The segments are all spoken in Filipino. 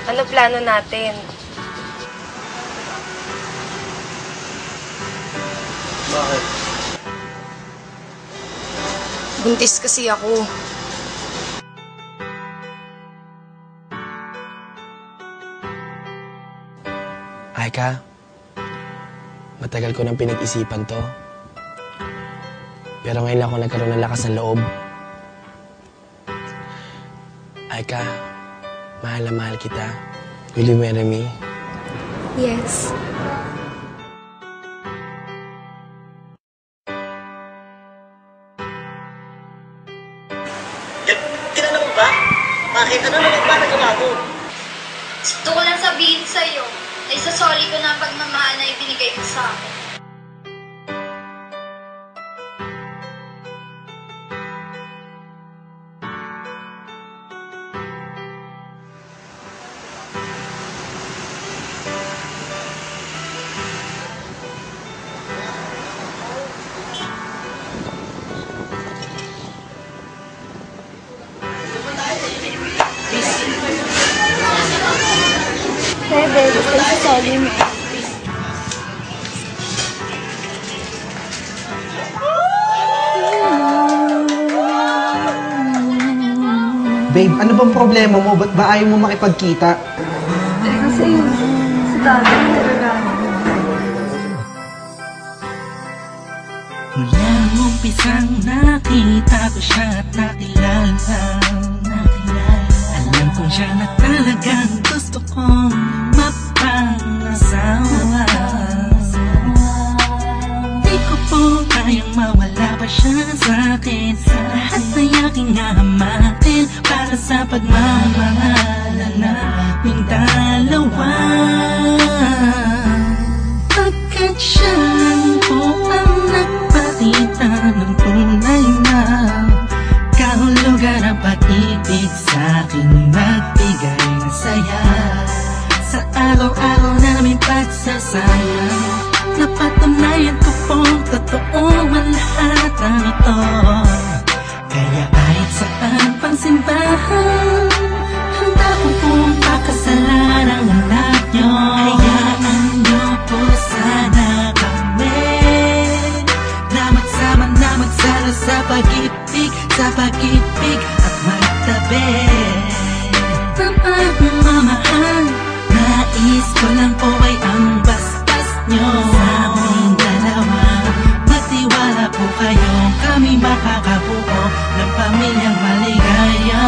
Ano plano natin? Bakit? Buntis kasi ako. Aika, matagal ko nang pinag-isipan to. Pero ngayon lang ako nagkaroon ng lakas ng loob. Aika, mahal na mahal kita. Will you marry me? Yes. Tinanong mo ba? Bakit? Ano naman ba nagawa mo? Gusto ko lang sabihin sa'yo na isasoli ko na ang pagmamahal na ibinigay mo sa akin. Bebe, gusto ko isasoli mo. Babe, ano bang problema mo? Ba't ba ayaw mo makipagkita? Kasi sa dati talaga. Mula umpisang nakita ko siya at nakilala. Alam kong siya na talagang gusto kong mapangasawa. Di ko po kayang mawala pa siya sa'kin. Lahat ay aking hahamakin para sa pagmamahalan naming dalawa. Pagkat siya lang po ang nagpakita ng tunay na kahulugan ang pag-ibig sa'king nagbigay ng saya. Sa araw-araw namin pagsasama, napatunayan ko pong totoo ang lahat ng ito. Kaya kahit saan pang simbahan, handa ko pong pakasalan ang anak nyo. Hayaan nyo po sana kami na magsama na magsalo sa pag-ibig at magtabi. Ng pagmamahal, nais ko lang po ay ang bastas nyo sa aming dalawa. Magtiwala po kayo, kami makakabuo ng pamilyang maligaya.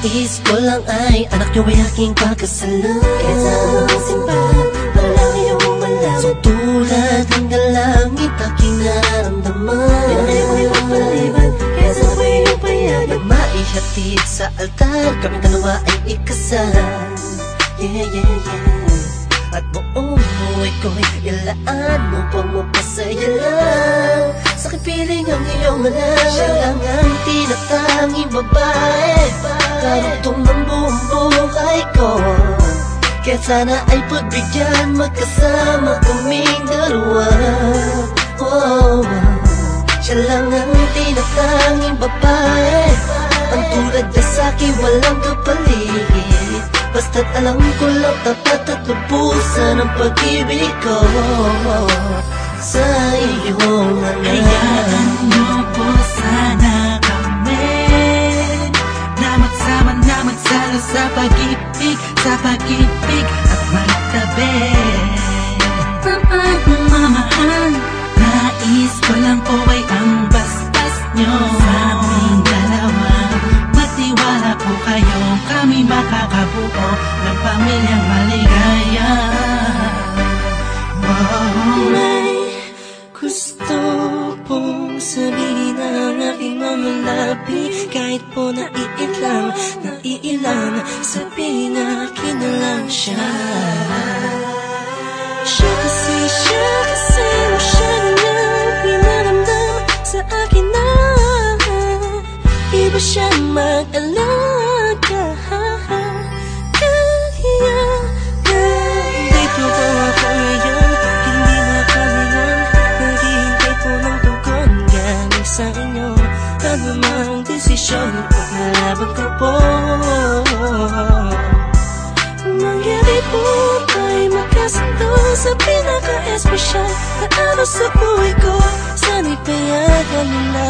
Nais ko lang ay anak nyo ay aking pagkasalan. Kesa ang simbahan, walang iyong malaman. So tulad ng galangit aking nararamdaman. Yan ay mga ipagpaliban, kesa ko iyong payagan. Maihatid sa altar, kami dalawa ay ikasal. Yeah, yeah, yeah. At buong buhay ko'y ilaan mo pa mapasaya lang. Sa kipiling ang iyong anak, siya lang ang tinatanging babae. Karugtong ng buong buhay ko. Kaya sana ay pagbigyan, magkasama kaming dalawa. Oh, siya lang ang tinatanging babae. Ang tulad niya sa'kin walang kapalit. Basta't alam ko lang tapat at lubusan ang pag-ibig ko sa iyong anak. Hayaan nyo po sana kami na magsama na magsalo sa pag-ibig at magtabi. Ng pagmamahal, nais ko lang po ay ang bastas nyo sa aming dalawa. Magtiwala po kayo, kami makakabuo ng pamilyang maligaya. May gusto pong sabihin ang aking mamalapi. Kahit po naiilang, sabihin akin na lang siya. Siya kasi masyadong pinaramdam sa akin na iba siyang mag-alaga. Kaya dito ba ako ngayon? Hindi makalingan, naghihintay po ng tugon galing sa inyo. Ano mang desisyon, paglalaban ko po. espesyal na araw sa buhay ko. Sana'y payagan mo na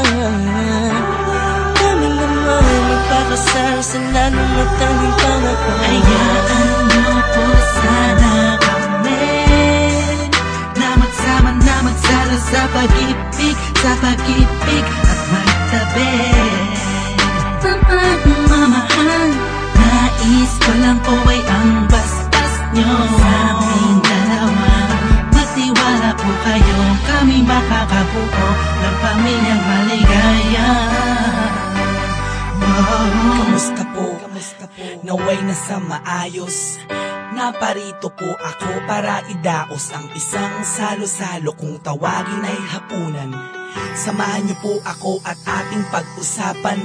kami naman magpakasal sa lalong matanging pangako. Hayaan niyo po sana kami na magsama na magsalo sa pag-ibig at magtabi. Pagmamahal, nais ko lang po ay ang bastas nyo sa aming dalawa. Magtiwala po kayo, kami makakabuo ng pamilyang maligaya. Kamusta po? Naway nasa maayos. Naparito po ako para idaos ang isang salo-salo kung tawagin ay hapunan. Samahan niyo po ako at ating pag-usapan.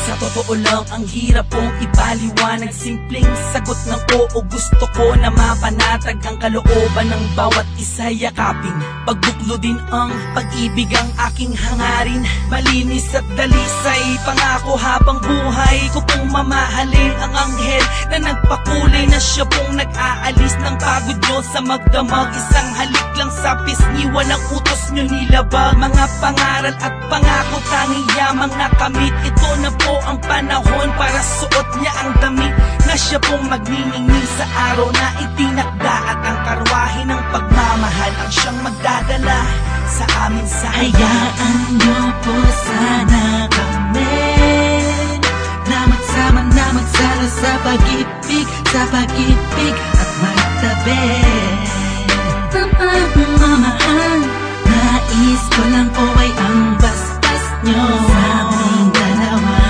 Sa totoo lang, ang hirap pong ipaliwanag. Simpleng sagot ng oo, gusto ko na mapanatag ang kalooban ng bawat isa yakapin. Pagbuklo din ang pag-ibig ang aking hangarin. Malinis at dalisay, pangako habang buhay ko pong mamahalin ang anghel na nagpakulay na siya pong nag-aalis ng pagod nyo sa magdamag. Isang halik lang sa pisngi, walang utos nyo nilabag. Mga pangaral at pangako, tanging yamang nakamit. Ito na po ang panahon para suot niya ang damit na siya pong magniningning sa araw na itinakda. At ang karwahe ng pagmamahal ang siyang magdadala sa amin sa hayaan niyo po sana kami na magsama na magsalo sa pag-ibig at magtabi. Pagmamahal, nais ko lang po ay ang bastas nyo sa aming dalawa.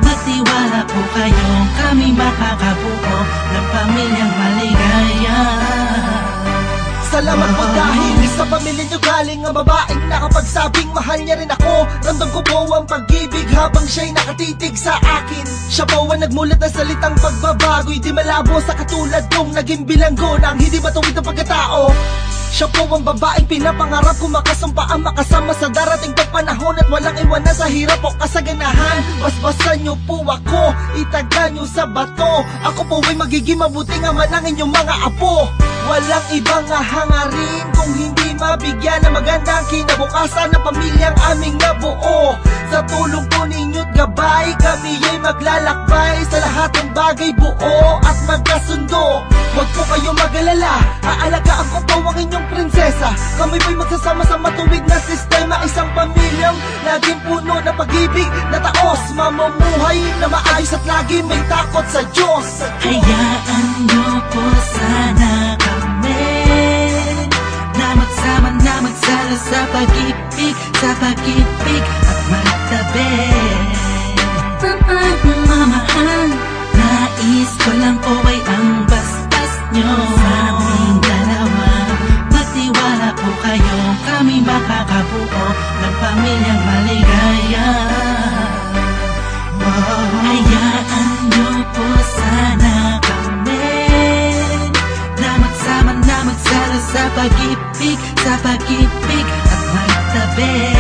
Magtiwala po kayo, kami makakabuo ng pamilyang maligaya. Salamat po dahil sa pamilya niyo galing ang babaeng nakapagsabing mahal niya rin ako. Ramdam ko po ang pag-ibig habang siya'y nakatitig sa akin. Siya po ang nagmulat ng salitang pagbabago'y di malabo sa katulad kong naging bilanggo ng hindi matuwid ang pagkatao. Siya po ang babaeng pinapangarap ko, makasumpa ang makasama sa darating pagpanahon at walang iwanan sa hirap o kasaganahan. Basbasan niyo po ako, itaga niyo sa bato. Ako po ay magiging mabuting ama ng inyong mga apo. Walang ibang hangarin kung hindi mabigyan ng magandang kinabukasan ng pamilyang aming nabuo. Sa tulong po ninyo't gabay, kami ay maglalakbay sa lahat ng bagay, buo at magkasundo. Huwag po kayo mag-alala, aalagaan ko po ang inyong prinsesa. Kami po'y magsasama sa matuwid na sistema, isang pamilyang laging puno ng pag-ibig na taos, mamumuhay na maayos at lagi may takot sa Diyos. Hayaan niyo po sana kami na magsama na magsalo sa pag-ibig at magtabi. Pagmamahal, nais ko lang po ay ang bastas nyo sa aming dalawa. Magtiwala po kayo, kami makakabuo ng pamilyang maligaya. Hayaan niyo po sana kami na magsama na magsalo sa pag-ibig at magtabi.